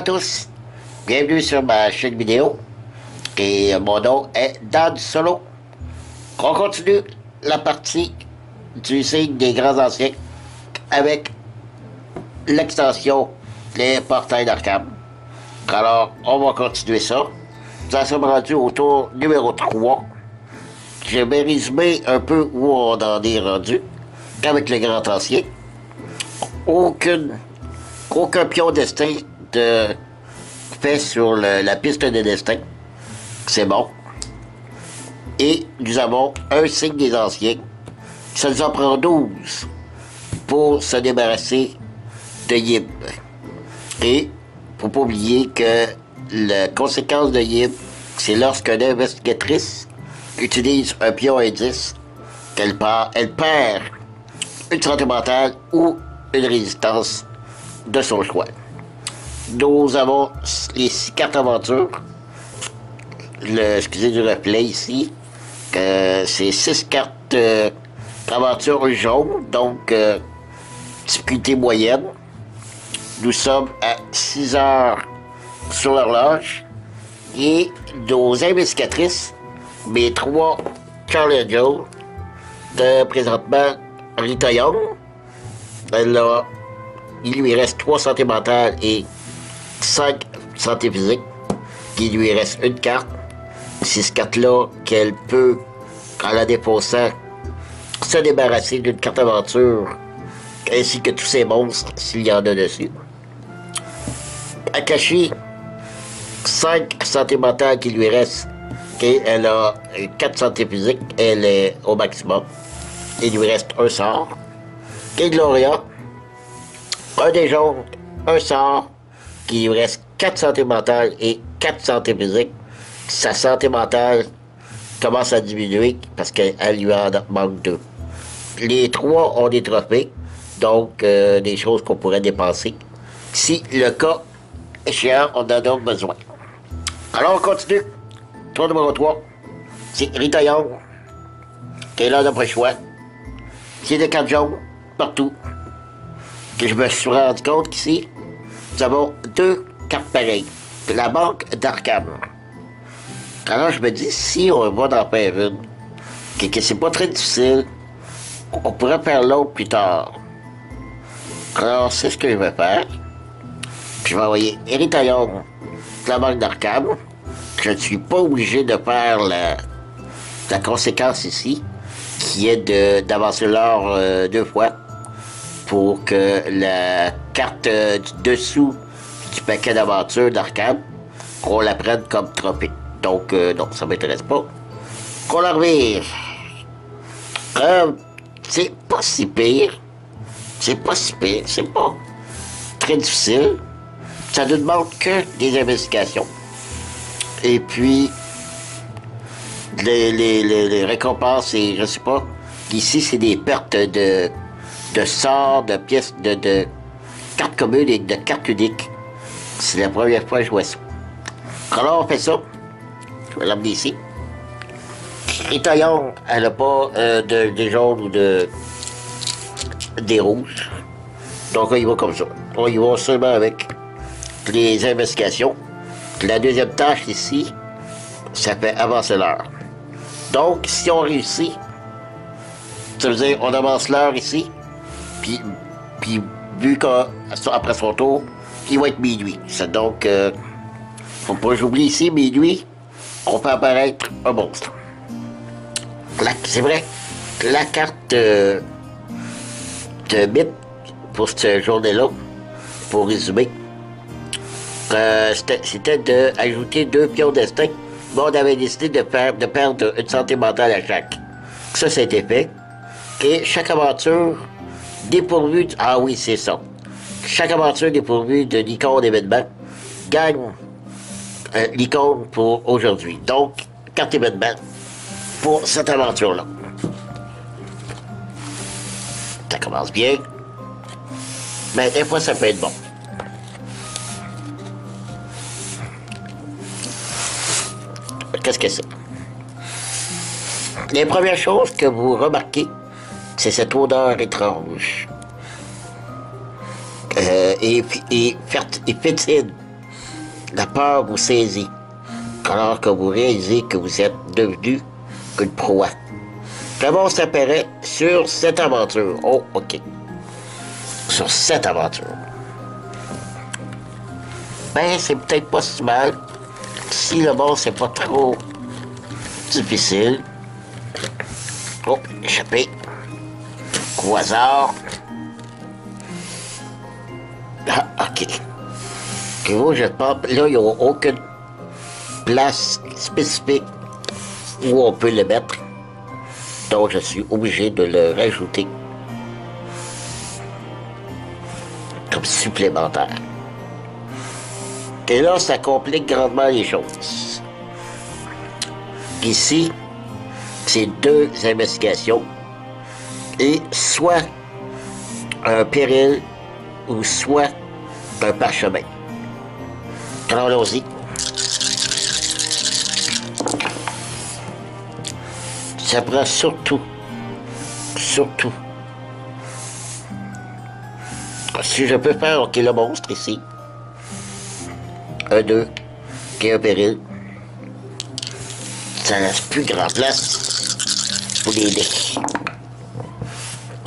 à tous, bienvenue sur ma chaîne vidéo et mon nom est Dan Solo. On continue la partie du signe des grands anciens avec l'extension Les portails d'Arkham. Alors, on va continuer ça. Nous en sommes rendus au tour numéro 3. Je vais résumer un peu où on en est rendu avec les grands anciens. Aucun pion destin de fait sur la piste de destin. C'est bon. Et nous avons un signe des anciens. Ça nous en prend 12 pour se débarrasser de Yib. Et faut pas oublier que la conséquence de Yib, c'est lorsqu'une investigatrice utilise un pion indice qu'elle perd une santé mentale ou une résistance de son choix. Nous avons les 6 cartes aventures. Excusez du replay ici. C'est 6 cartes aventures jaunes, donc difficulté moyenne. Nous sommes à 6 heures sur l'horloge. Et nos investigatrices, mes 3 Charlie Joe, de présentement Rita Young, il lui reste 3 santé mentale et 5 santé physique. Il lui reste une carte. C'est cette carte-là qu'elle peut, en la défaussant, se débarrasser d'une carte aventure, ainsi que tous ses monstres, s'il y en a dessus. Akashi, 5 santé mentale qui lui reste, et elle a 4 santé physique, elle est au maximum. Il lui reste un sort. Et Gloria, un des jaunes, un sort, qui lui reste 4 santé mentale et 4 santé physique. Sa santé mentale commence à diminuer parce qu'elle lui en manque 2. Les 3 ont des trophées, donc des choses qu'on pourrait dépenser. Si le cas échéant, on en a besoin. Alors on continue. Tour numéro 3. C'est Rita Young, qui est là d'après choix. C'est des cartes jaunes partout. Et je me suis rendu compte qu'ici, nous avons 2 cartes pareilles. De la banque d'Arkham. Alors je me dis, si on va en faire une, que c'est pas très difficile, on pourrait faire l'autre plus tard. Alors c'est ce que je vais faire. Je vais envoyer Rita Young de la banque d'Arkham. Je ne suis pas obligé de faire la conséquence ici, qui est d'avancer l'or 2 fois, pour que la carte du dessous du paquet d'aventure d'Arkham, qu'on la prenne comme trophée. Donc, non, ça m'intéresse pas. Qu'on la revire. C'est pas si pire. C'est pas si pire. C'est pas très difficile. Ça ne demande que des investigations. Et puis, les récompenses, et je sais pas, ici, c'est des pertes de sorts, de pièces, de cartes communes et de cartes uniques. C'est la première fois que je vois ça. Alors, on fait ça. Je vais l'amener ici. Rita Young, elle n'a pas des jaunes ou des rouges. Donc, on y va comme ça. On y va seulement avec les investigations. La deuxième tâche ici, ça fait avancer l'heure. Donc, si on réussit, ça veut dire on avance l'heure ici, puis vu qu'après son tour, il va être minuit. Donc, faut pas que j'oublie ici, minuit, on fait apparaître un monstre. C'est vrai, la carte de mythe pour cette journée-là, pour résumer, c'était d'ajouter 2 pions destin, mais on avait décidé de perdre une santé mentale à chaque. Ça a été fait. Et chaque aventure dépourvue ah oui, c'est ça. Chaque aventure dépourvue de l'icône d'événement gagne l'icône pour aujourd'hui. Donc, carte événement pour cette aventure-là. Ça commence bien. Mais des fois, ça peut être bon. Qu'est-ce que c'est? Les premières choses que vous remarquez, c'est cette odeur étrange. Et fétide. La peur vous saisit, alors que vous réalisez que vous êtes devenu une proie. Comment on s'apparaît sur cette aventure? Oh, ok. Sur cette aventure. Ben, c'est peut-être pas si mal. Si le bon, c'est pas trop difficile. Oh, échappé. Au hasard. Ah, ok. Que vous, je pense, là, il n'y a aucune place spécifique où on peut le mettre. Donc, je suis obligé de le rajouter comme supplémentaire. Et là, ça complique grandement les choses. Ici, c'est 2 investigations et soit un péril ou soit un parchemin. Alors, allons-y. Ça prend surtout, si je peux faire OK le monstre ici, 1, 2, OK, un péril, ça laisse plus grand place pour les dés.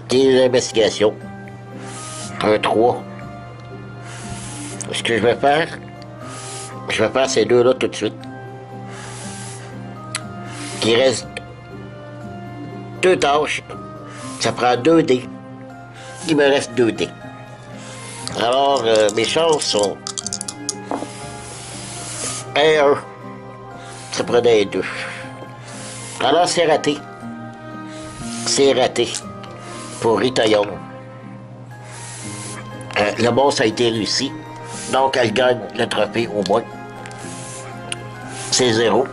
Des investigations, 1, 3. Ce que je vais faire ces 2-là tout de suite. Il reste 2 tâches. Ça prend 2 dés. Il me reste 2 dés. Alors, mes chances sont 1 et 1. Ça prenait 2. Alors, c'est raté. C'est raté pour Rita Young. Le monstre a été réussi. Donc, elle gagne le trophée au moins. C'est 0.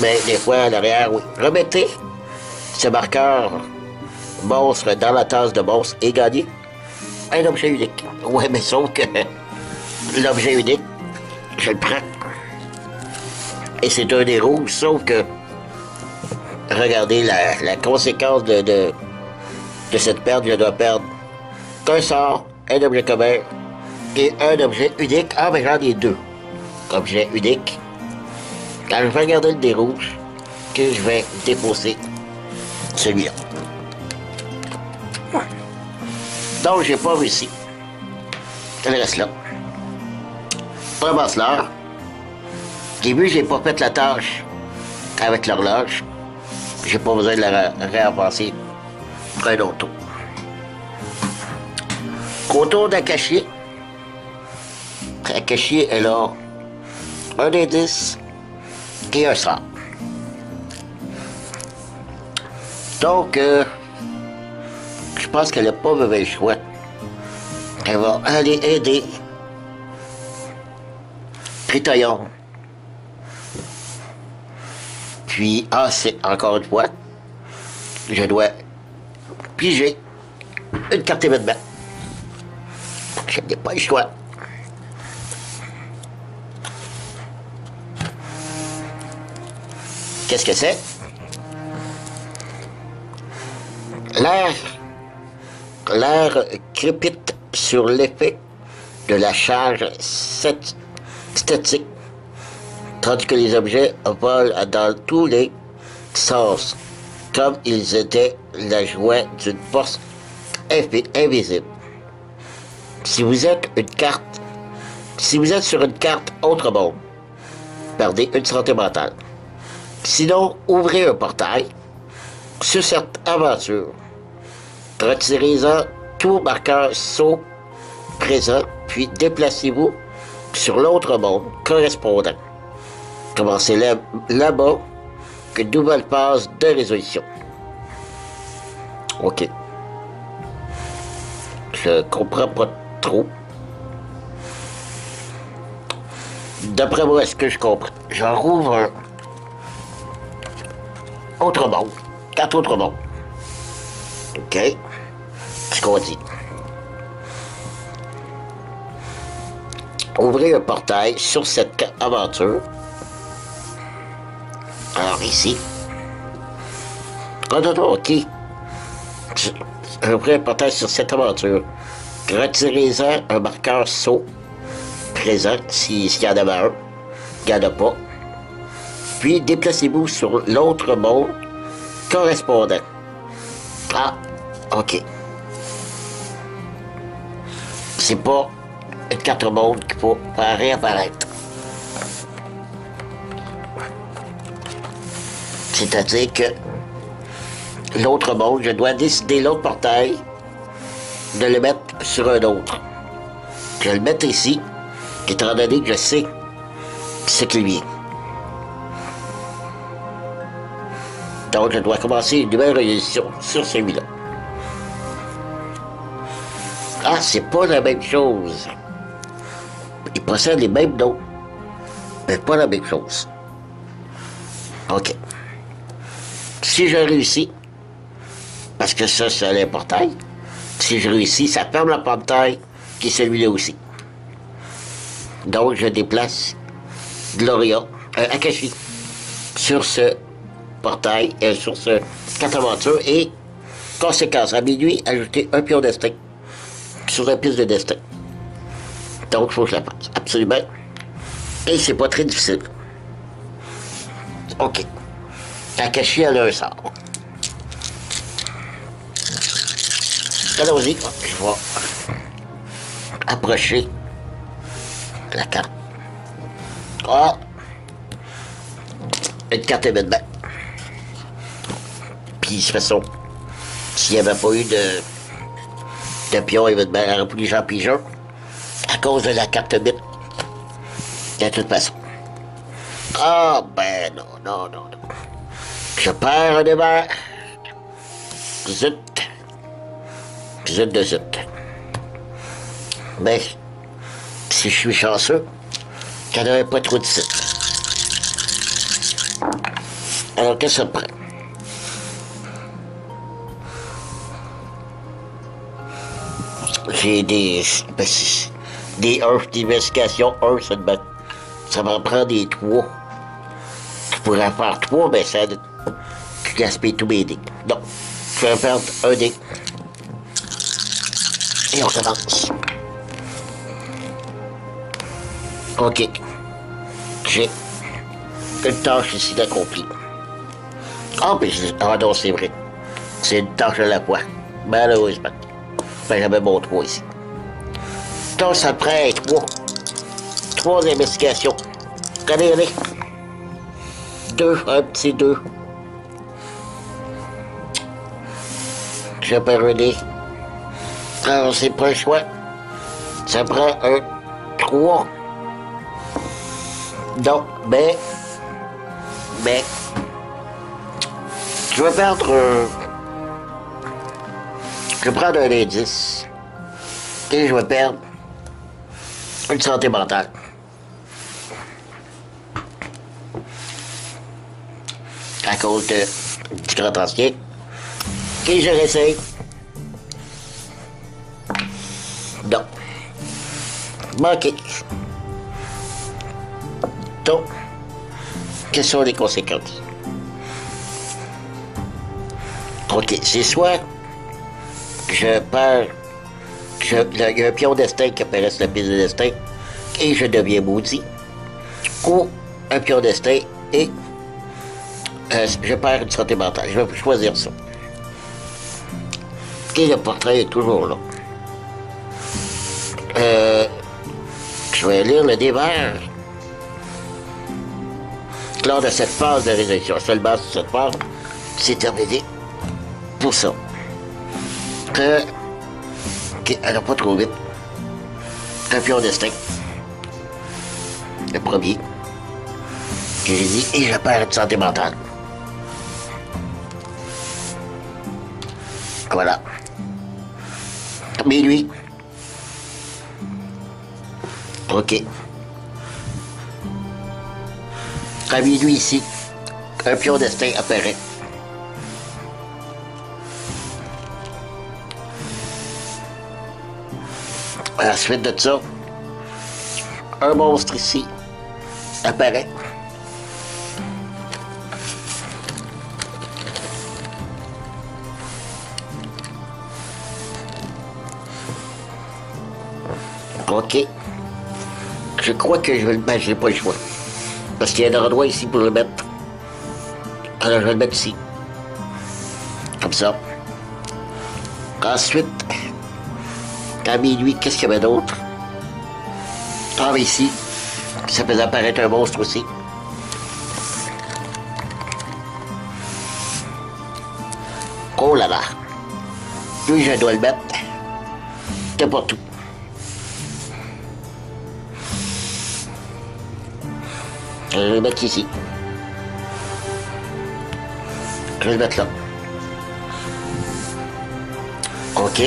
Mais des fois, à l'arrière, oui. Remettez ce marqueur monstre dans la tasse de monstre et gagnez un objet unique. Ouais, mais sauf que l'objet unique, je le prends. Et c'est un des rouges, sauf que regardez la conséquence de cette perte. Je dois perdre un sort, un objet commun et un objet unique. Ah, mais j'en ai 2 objets uniques. Alors, je vais regarder le dé rouge que je vais déposer celui-là. Donc, j'ai pas réussi. Elle reste là. Ramasse l'heure. J'ai vu, j'ai pas fait la tâche avec l'horloge. J'ai pas besoin de la réavancer un autre tour. Autour d'Akashi, Akashi, elle a un des 10 et un sort. Donc, je pense qu'elle n'a pas mauvais choix. Elle va aller aider Rita Young. Puis, c'est encore une fois, je dois piger une carte événement. Je n'ai pas le choix. Qu'est-ce que c'est? L'air crépite sur l'effet de la charge statique, tandis que les objets volent dans tous les sens, comme ils étaient la joie d'une force invisible. Si vous êtes sur une carte autre monde, perdez une santé mentale. Sinon, ouvrez un portail sur cette aventure. Retirez-en tout marqueur saut présent, puis déplacez-vous sur l'autre monde correspondant. Commencez là-bas une nouvelle phase de résolution. OK. Je comprends pas trop. D'après moi, est-ce que je comprends? J'en rouvre un autre monde. 4 autres mondes. OK. Ce qu'on dit. Ouvrez un portail sur cette aventure. Alors ici. OK. Ouvrez un portail sur cette aventure. Retirez-en un marqueur saut présent, s'il y en avait un. Il n'y en a pas. Puis déplacez-vous sur l'autre monde correspondant. Ah, OK. C'est pas une carte monde qu'il faut faire réapparaître. C'est-à-dire que l'autre monde, je dois décider l'autre portail de le mettre sur un autre. Je vais le mettre ici, étant donné que je sais ce qui vient. Donc, je dois commencer une nouvelle résolution sur celui-là. Ah, c'est pas la même chose. Ils possèdent les mêmes noms, mais pas la même chose. OK. Si je réussis, parce que ça, c'est un portail, si je réussis, ça ferme le portail, qui est celui-là aussi. Donc, je déplace Gloria, Akashi, sur ce portail, sur ce carte aventure, et, conséquence, à minuit, ajouter un pion destin sur la piste de destin. Donc, il faut que je la fasse, absolument. Et c'est pas très difficile. OK. Akashi, elle a un sort. Allons-y, je vais approcher la carte. Ah! Une carte événement. Puis, de toute façon, s'il n'y avait pas eu de pion événement, il n'y aurait plus les gens pigeons à cause de la carte bit. De toute façon. Ah, ben non, non, non, non. Je perds un dévers. Zut. Zut de zut. Mais, si je suis chanceux, j'en aurais pas trop de zut. Alors, qu'est-ce que ça me prend? J'ai des heures d'investigation, seulement. Ça m'en prend des 3. Je pourrais en faire 3, mais ça... Je gaspille tous mes dés. Non, je vais perdre un dé. Et on commence. OK. J'ai une tâche ici d'accomplir. Ah, non, c'est vrai. C'est une tâche à la fois. Malheureusement. Ben, j'avais mon 3 ici. Donc, ça prend 3. 3 investigations. Allez. 2, un petit 2. Je perds un dé. Alors, c'est pas un choix. Ça prend un 3. Donc, mais, je vais perdre je vais prendre un indice. Et je vais perdre une santé mentale. À cause du grand ancien. Et je réessaye. Non. Manqué. Donc, quelles sont les conséquences? OK, c'est soit je perds, il y a un pion destin qui apparaît sur la piste de destin et je deviens maudit, ou un pion destin et je perds une santé mentale. Je vais choisir ça. Et le portrait est toujours là. Je vais lire le dévers. Lors de cette phase de résolution, seulement sur cette phase, c'est terminé pour ça. OK, alors pas trop vite. Un pion destin. Le premier. Que j'ai dit, et je perds une santé mentale. Voilà. Mais lui. OK. Ami lui ici. Un pion destin apparaît. À la suite de ça, un monstre ici apparaît. OK. Je crois que je vais le mettre, j'ai pas le choix. Parce qu'il y a un endroit ici pour le mettre. Alors je vais le mettre ici. Comme ça. Ensuite, à minuit, qu'est-ce qu'il y avait d'autre? Ah, ici. Ça faisait apparaître un monstre aussi. Oh là là. Lui, je dois le mettre. N'importe où. Je vais le mettre ici. Je vais le mettre là. Ok.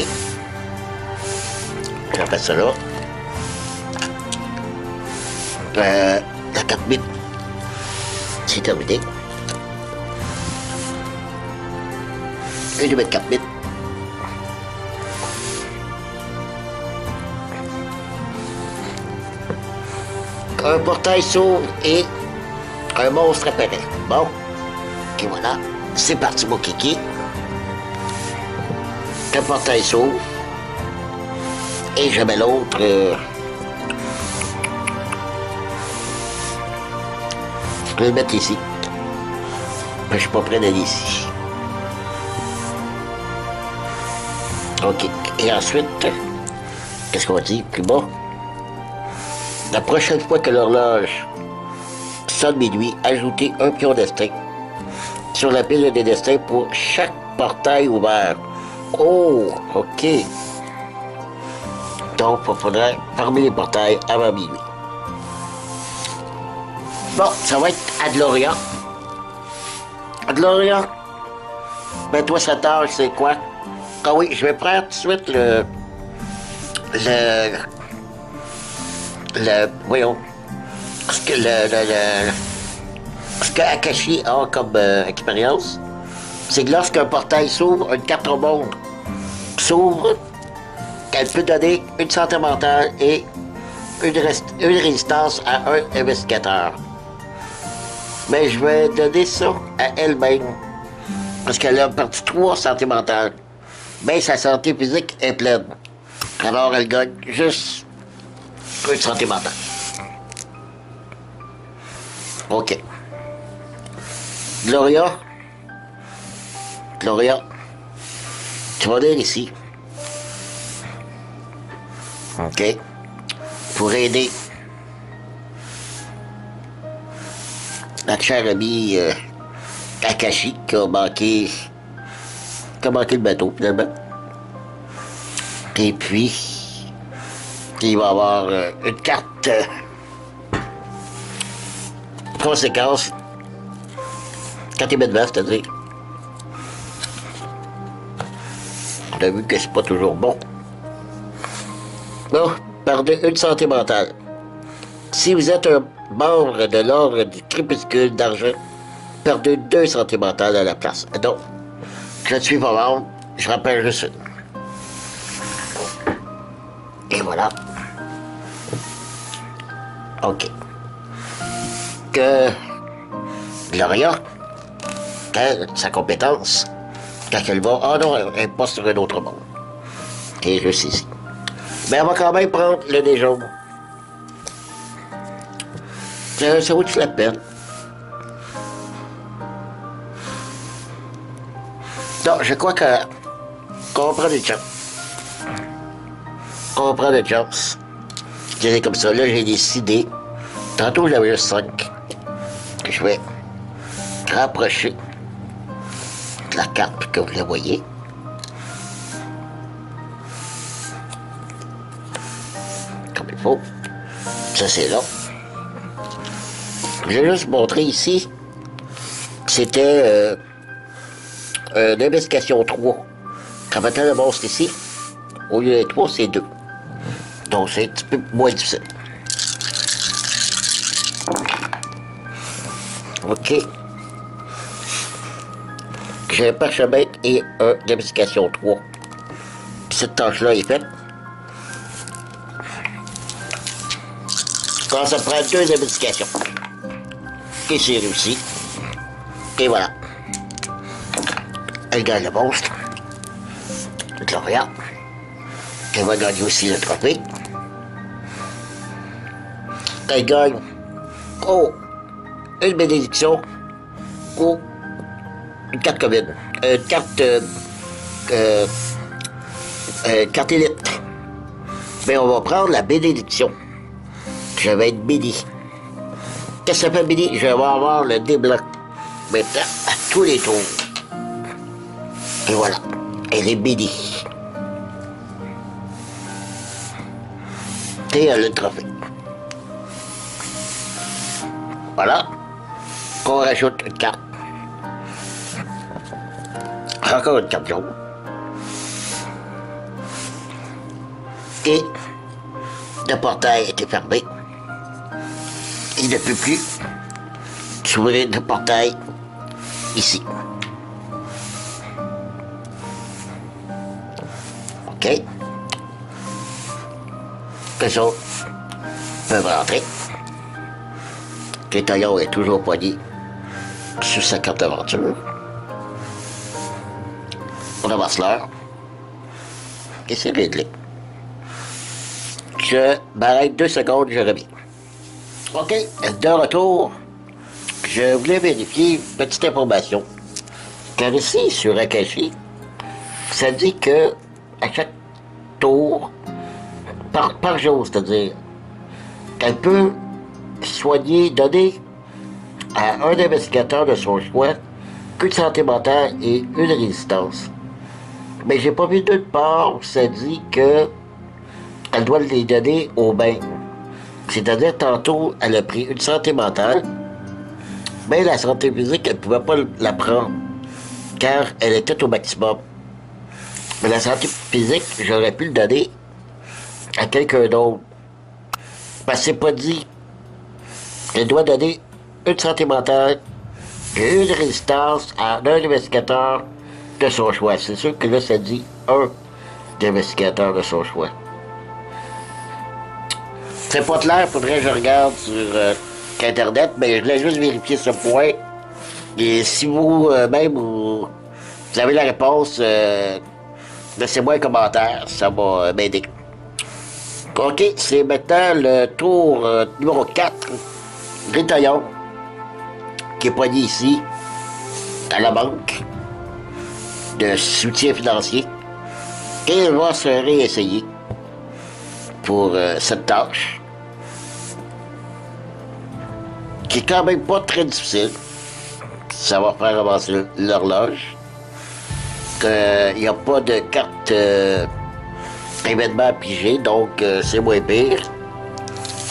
Je vais mettre ça là. La 4 bits. C'est terminé. Et je vais mettre 4 bits. Un portail s'ouvre et un monstre apparaît. Bon. Ok, voilà. C'est parti, mon kiki. Le portail s'ouvre. Et je mets l'autre. Je vais le mettre ici. Je suis pas prêt d'aller ici. Ok. Et ensuite, qu'est-ce qu'on dit plus bas? La prochaine fois que l'horloge sonne minuit, ajoutez un pion destin sur la pile des destins pour chaque portail ouvert. Oh, ok. Donc, il faudrait fermer les portails avant minuit. Bon, ça va être Adloria. Adloria, ben toi, cette tâche, c'est quoi? Ah oui, je vais prendre tout de suite voyons, ce que Akashi a comme expérience, c'est que lorsqu'un portail s'ouvre, une carte au monde s'ouvre, qu'elle peut donner une santé mentale et une résistance à un investigateur. Mais je vais donner ça à elle-même, parce qu'elle a perdu 3 santé mentale. Mais sa santé physique est pleine. Alors elle gagne juste une santé mentale. Ok. Gloria, tu vas venir ici. Ok. Pour aider notre cher ami Akashi qui a manqué le bateau finalement. Et puis, il va avoir une carte conséquence quand il met devant, c'est-à-dire. On a vu que c'est pas toujours bon. Bon, perdez une santé mentale. Si vous êtes un membre de l'ordre du crépuscule d'argent, perdez 2 santé mentale à la place. Donc, je ne suis pas membre, je rappelle juste. Et voilà. Ok. Que Gloria, sa compétence, quand elle va... Ah non, elle n'est pas sur un autre monde. Et juste ici. Mais elle va quand même prendre le dé jaune. Ça vaut-tu la peine? Non, je crois qu'on prend des chances. On prend des chances. Je dirais comme ça. Là, j'ai décidé. Tantôt, j'avais juste 5. Je vais rapprocher de la carte que vous la voyez. Comme il faut. Ça, c'est là. Je vais juste montrer ici. C'était une investigation 3. Quand maintenant le monstre ici, au lieu de 3, c'est 2. Donc c'est un petit peu moins difficile. Ok. J'ai un parchemin et une investigation 3. Puis cette tâche-là est faite. Quand ça prend 2 investigations. Et c'est réussi. Et voilà. Elle gagne le monstre. Gloria. Elle va gagner aussi le trophée. elle gagne une bénédiction ou une carte commune. Une carte, carte élite. Mais on va prendre la bénédiction. Je vais être béni. Qu'est-ce que ça fait béni? Je vais avoir le dé blanc. Maintenant, à tous les tours. Et voilà. Elle est bénie. Et le trophée. Voilà. On rajoute une carte. Encore une carte jaune. Et le portail était fermé. Il ne peut plus s'ouvrir le portail ici. OK. Les autres peuvent rentrer. Kétaillon est toujours poigné sur sa carte d'aventure. On avance l'heure. Et c'est réglé. Je m'arrête 2 secondes, je reviens. OK, de retour, je voulais vérifier une petite information. Car ici, sur Akashi, ça dit que à chaque tour, par jour, c'est-à-dire, elle peut soigner, donner à un investigateur de son choix qu'une santé mentale et une résistance. Mais j'ai pas vu nulle part où ça dit que elle doit les donner au bain. C'est-à-dire, tantôt, elle a pris une santé mentale, mais la santé physique, elle ne pouvait pas la prendre, car elle était au maximum. Mais la santé physique, j'aurais pu le donner à quelqu'un d'autre. Parce que c'est pas dit. Elle doit donner une santé mentale et une résistance à un investigateur de son choix. C'est sûr que là, ça dit un investigateur de son choix. C'est pas clair, faudrait que je regarde sur Internet, mais je voulais juste vérifier ce point. Et si vous-même, vous avez la réponse, laissez-moi un commentaire, ça va m'aider. OK, c'est maintenant le tour numéro 4, Rétaillon, qui est poigné ici, à la banque de soutien financier. Et il va se réessayer pour cette tâche, qui est quand même pas très difficile. Ça va faire avancer l'horloge. Il n'y a pas de carte événement pigé, donc c'est moins pire.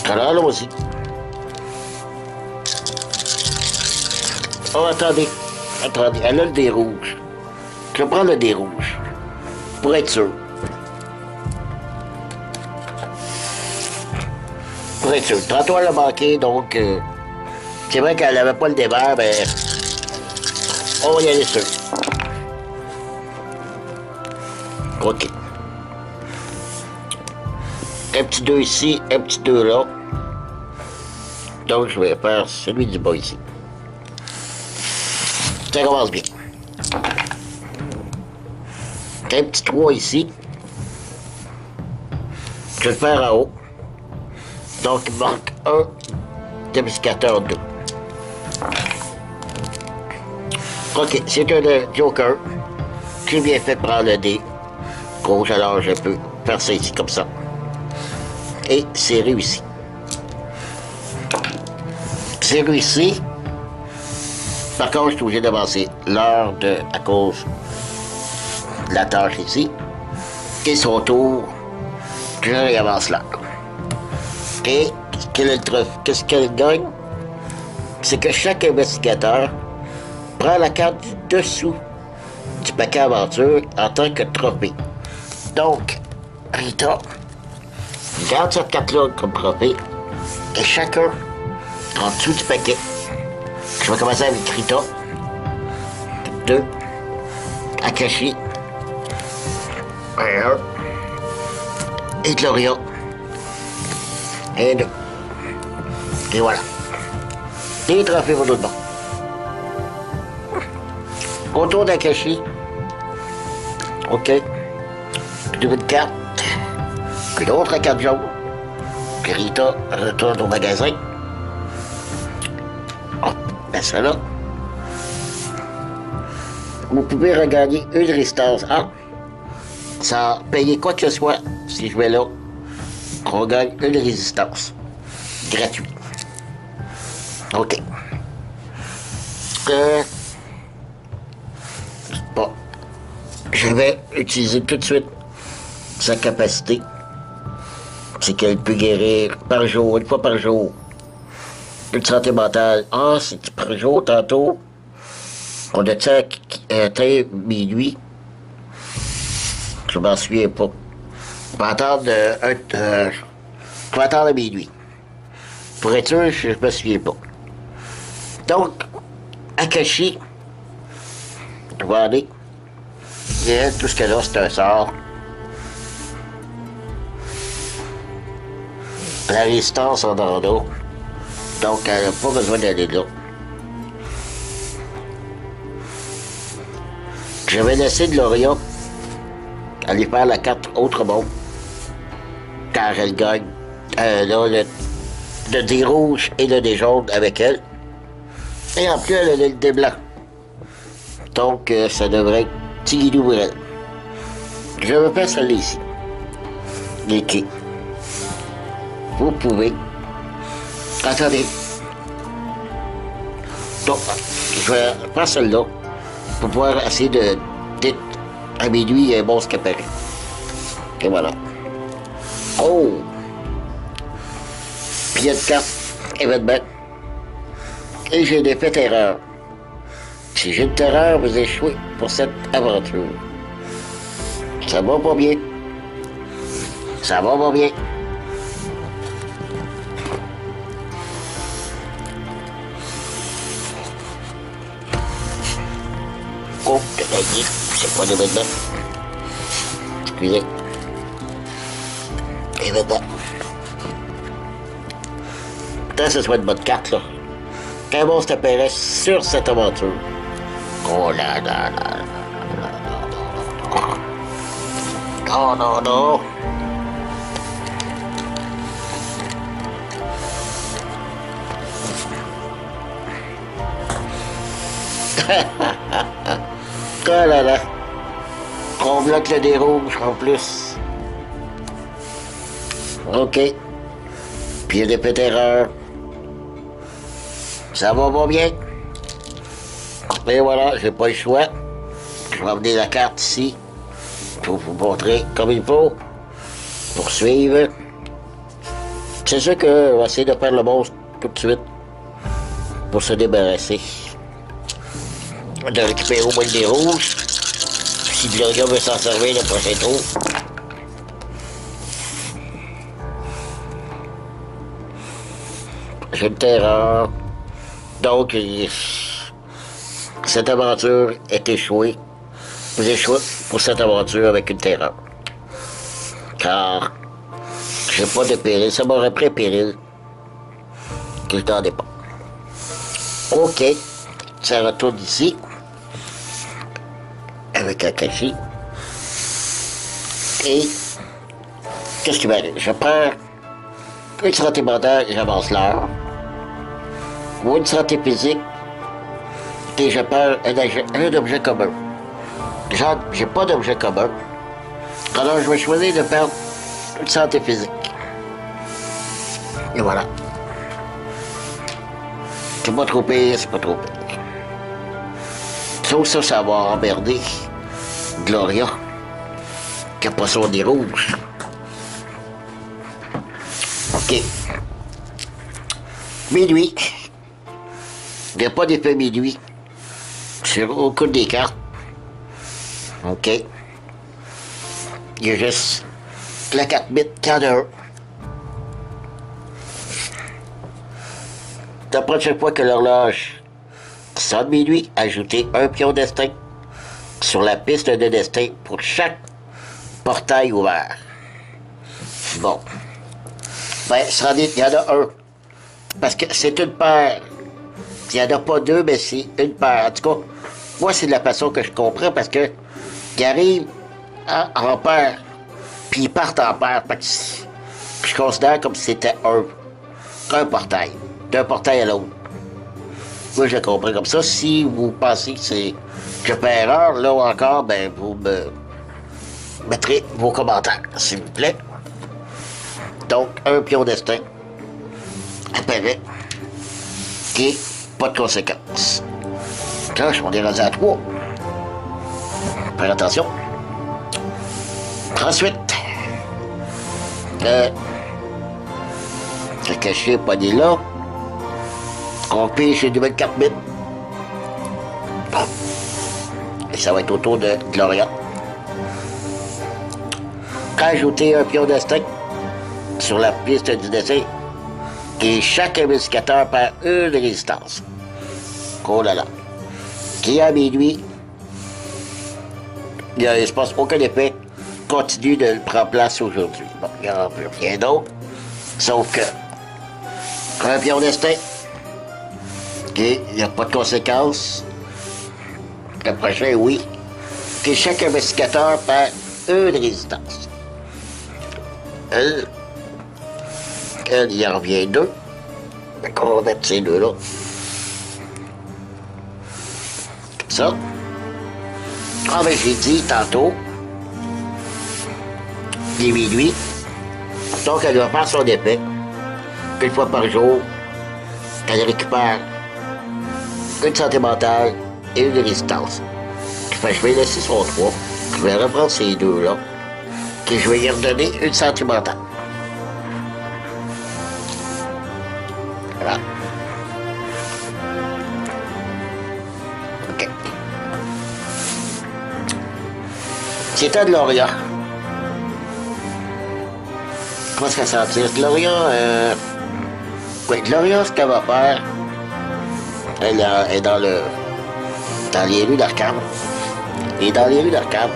Alors allons-y. Oh, attendez, elle a le dé rouge. Je prends le dé rouge, pour être sûr. Pour être sûr. Tantôt, elle a manqué, donc c'est vrai qu'elle n'avait pas le dé vert, mais on va y aller sûr. OK. Un petit 2 ici, un petit 2 là. Donc, je vais faire celui du bas ici. Ça commence bien. Un petit 3 ici. Je vais le faire en haut. Donc, il manque un démultiplicateur 2. OK, c'est un joker. J'ai bien fait prendre le dé rouge, alors je peux faire ça ici comme ça. Et c'est réussi. C'est réussi. Par contre, je suis obligé d'avancer l'heure à cause de la tâche ici. Et son tour, je réavance l'heure. Et qu'est-ce qu'elle gagne? C'est que chaque investigateur prend la carte du dessous du paquet aventure en tant que trophée. Donc, Rita garde cette carte-là comme trophée et chacun en dessous du paquet. Je vais commencer avec Rita. 2. Akashi. 1. Et Gloria. Et 2. Et voilà. Les trophées vont de l'autre bord. Autour d'Akashi. OK. Une carte. Une autre carte jaune. Rita retourne au magasin. Hop, ben ça là. Vous pouvez regagner une résistance. Ah, sans payer quoi que ce soit, si je vais là, on gagne une résistance. Gratuit. OK. Bon. Je vais utiliser tout de suite sa capacité. C'est qu'elle peut guérir par jour, une fois par jour. Une santé mentale. Ah, c'est par jour tantôt. On a atteint minuit. Je m'en souviens pas. Je vais attendre je vais attendre à minuit. Pour être sûr, je me souviens pas. Donc, Akashi, je vais aller. Et tout ce qu'elle a, c'est un sort. La résistance en dehors d'eau. Donc, elle n'a pas besoin d'aller là. Je vais laisser Gloria aller faire la carte autrement. Car elle gagne. Là, le dé rouge et le dé jaune avec elle. Et en plus, elle a le dé blanc. Donc, ça devrait être Tigidou pour elle. Je vais faire celle-là ici. Les clés. Vous pouvez. Attendez. Donc, je vais prendre celle-là pour pouvoir essayer de d'être à minuit, il y a un monstre qui apparaît. Et voilà. Oh! Puis il y a une carte événement. Et j'ai des faits erreurs. Si j'ai une terreur, vous échouez pour cette aventure. Ça va pas bien. Ça va pas bien. Oh, c'est pas d'événement. Excusez. Événement. Tant que ce soit une bonne carte, là. Qu'un monstre apparaît sur cette aventure. Oh là là là là là là. Non, non, non. Oh là là. On bloque le dé rouge en plus. OK. Puis il y a des petites erreurs. Ça va pas bien. Et voilà, j'ai pas le choix. Je vais amener la carte ici. Pour vous montrer comme il faut. Poursuivre. C'est sûr qu'on va essayer de faire le monstre tout de suite. Pour se débarrasser. De récupérer au moins des rouges. Si Gloria veut s'en servir le prochain tour. J'ai une terreur. Donc, cette aventure est échouée. Vous échouez pour cette aventure avec une terreur. Car j'ai pas de péril. Ça m'aurait pris péril. Que je n'en ai pas. OK. Ça retourne ici. Avec Akashi. Et qu'est-ce qui m'arrive? Je prends une santé mentale et j'avance l'heure. Ou une santé physique et je perds un objet commun. Genre, j'ai pas d'objet commun. Alors je vais choisir de perdre une santé physique. Et voilà. C'est pas trop pire, c'est pas trop pire. Sauf ça, ça va emmerder Gloria, qui a pas son nez rouge. OK. Minuit. Il n'y a pas d'effet minuit sur aucune des cartes. OK. Il y a juste la 4 bits qui en a un. La prochaine fois que l'horloge sonne minuit, ajoutez un pion destin sur la piste de destin pour chaque portail ouvert. Bon. Ben, il y en a un. Parce que c'est une paire. Il n'y en a pas deux, mais c'est une paire. En tout cas, moi, c'est de la façon que je comprends parce que ils arrivent en paire, puis ils partent en paire. je considère comme si c'était un portail. D'un portail à l'autre. Moi, je le comprends comme ça. Si vous pensez que je fais erreur, là encore, ben, vous me mettrez vos commentaires, s'il vous plaît. Donc, un pion destin apparaît et pas de conséquences. Là, on est rendu à 3. Faire attention. Ensuite, le cachet pas dit là. On pige une nouvelle carte mine. Et ça va être au tour de Gloria. Rajouter un pion destin sur la piste du dessin. Et chaque investigateur perd une résistance. Oh là là. Qui à minuit, il ne se passe aucun effet. Continue de le prendre place aujourd'hui. Bon, il n'y aura plus rien d'autre. Sauf que un pion destin. Et il n'y a pas de conséquences. Le prochain, oui. Et chaque investigateur perd une résistance. Elle, il y en revient 2. Donc on va mettre ces deux-là. Comme ça. Ah ben j'ai dit tantôt. Il est minuit. Donc elle va faire son épée. Une fois par jour. Elle récupère une santé mentale et une résistance. Fait, je vais laisser son 3. Je vais reprendre ces deux-là. Et je vais lui redonner une santé mentale. Voilà. OK. C'est à Gloria. Comment est-ce qu'elle sentit? Gloria, oui, Gloria, ce qu'elle va faire, elle est dans les rues d'Arkham. Et dans les rues d'Arkham,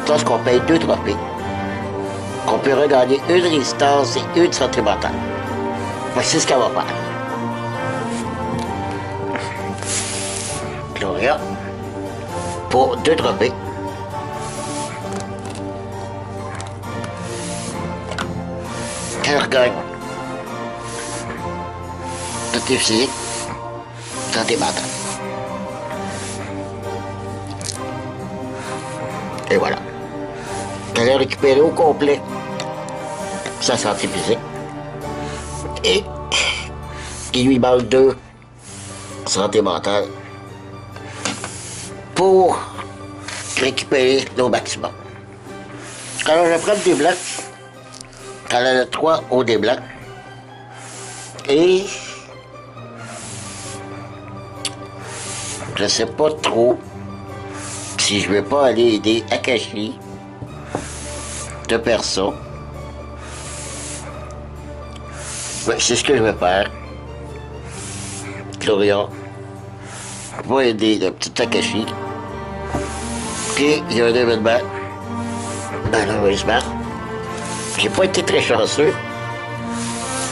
lorsqu'on paye 2 trophées, on peut regagner une résistance et une santé mentale. Voici ce qu'elle va faire. Gloria, pour 2 trophées. Elle regagne santé physique, santé mentale. Et voilà. Elle a récupéré au complet sa santé physique. Et il lui manque 2 santé mentale pour récupérer au maximum. Alors je prends le dé blanc. Elle a le 3 au dé blanc. Et je sais pas trop si je vais pas aller aider Akashi de personne. Ouais, c'est ce que je vais faire. Gloria va aider le petit Akashi. Puis il y a un événement. Malheureusement, j'ai pas été très chanceux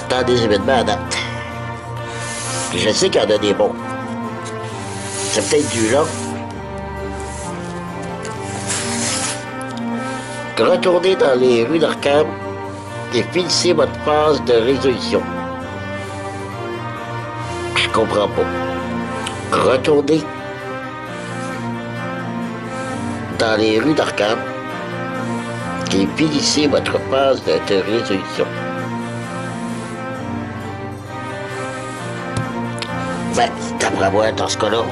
dans des événements à date. Je sais qu'il y en a des bons. C'est peut-être du là. Retournez dans les rues d'Arkham et finissez votre phase de résolution. Je comprends pas. Retournez dans les rues d'Arkham et finissez votre phase de résolution. Ben, d'après moi, dans ce cas-là,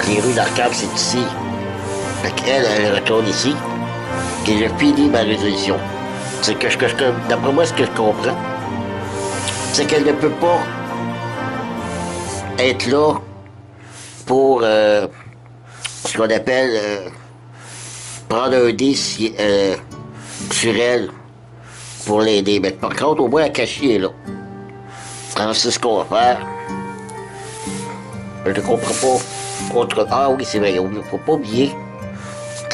les rues d'Arkham, c'est ici. Fait qu'elle, elle retourne ici. Et je finis ma résolution. C'est que d'après moi, ce que je comprends, c'est qu'elle ne peut pas être là pour ce qu'on appelle prendre un dé sur elle pour l'aider. Mais par contre, au moins, Akashi est là. Alors, c'est ce qu'on va faire. Je ne comprends pas. Ah oui, c'est vrai, il ne faut pas oublier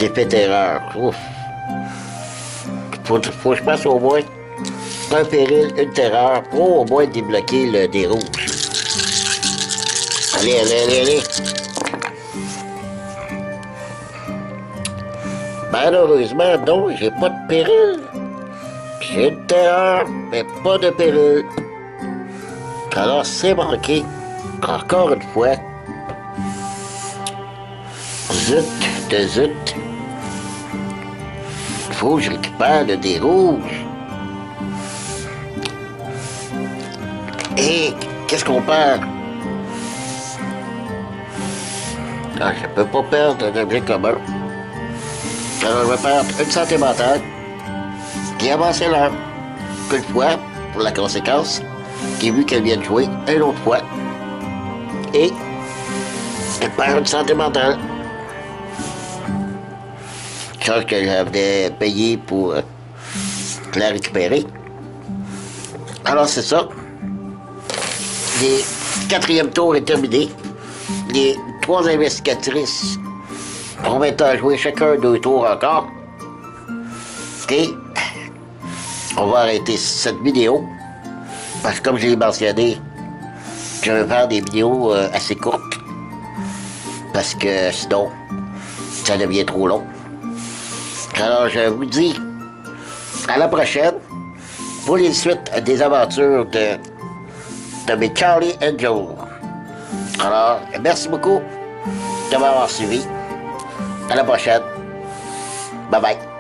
l'effet d'erreur. Ouf. Faut que je passe au moins un péril, une terreur, pour au moins débloquer le dé rouge. Allez, allez, allez, allez. Malheureusement, non, j'ai pas de péril. J'ai une terreur, mais pas de péril. Alors c'est manqué. Encore une fois. Zut de zut. Faut que je récupère le dé rouge. Et qu'est-ce qu'on perd? Ah, je peux pas perdre un objet commun. Alors je vais perdre une santé mentale. Qui avancer l'heure. Une fois, pour la conséquence, qui vu qu'elle vient de jouer une autre fois. Et elle perd une santé mentale. Chose que j'avais payé pour la récupérer. Alors c'est ça. Le quatrième tour est terminé. Les 3 investigatrices ont maintenant joué chacun 2 tours encore. Et on va arrêter cette vidéo. Parce que comme je l'ai mentionné, je vais faire des vidéos assez courtes. Parce que sinon, ça devient trop long. Alors je vous dis à la prochaine pour les suites des aventures de mes Charlie Angels. Alors, merci beaucoup de m'avoir suivi. À la prochaine. Bye bye.